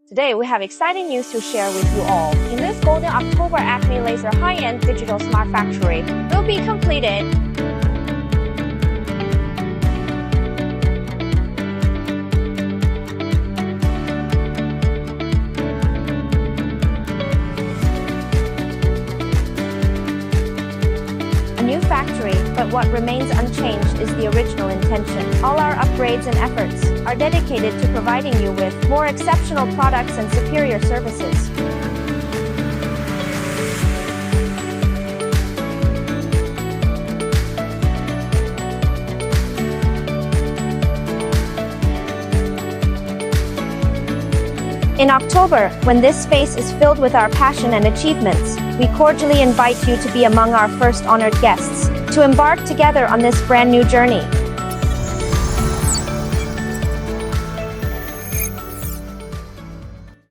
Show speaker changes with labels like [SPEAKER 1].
[SPEAKER 1] Today we have exciting news to share with you all. In this golden October, ACME Laser high-end digital smart factory will be completed. A new factory, but what remains unchanged is the original intention. All our upgrades and efforts are dedicated to providing you with more exceptional products and superior services. In October, when this space is filled with our passion and achievements, we cordially invite you to be among our first honored guests, to embark together on this brand new journey.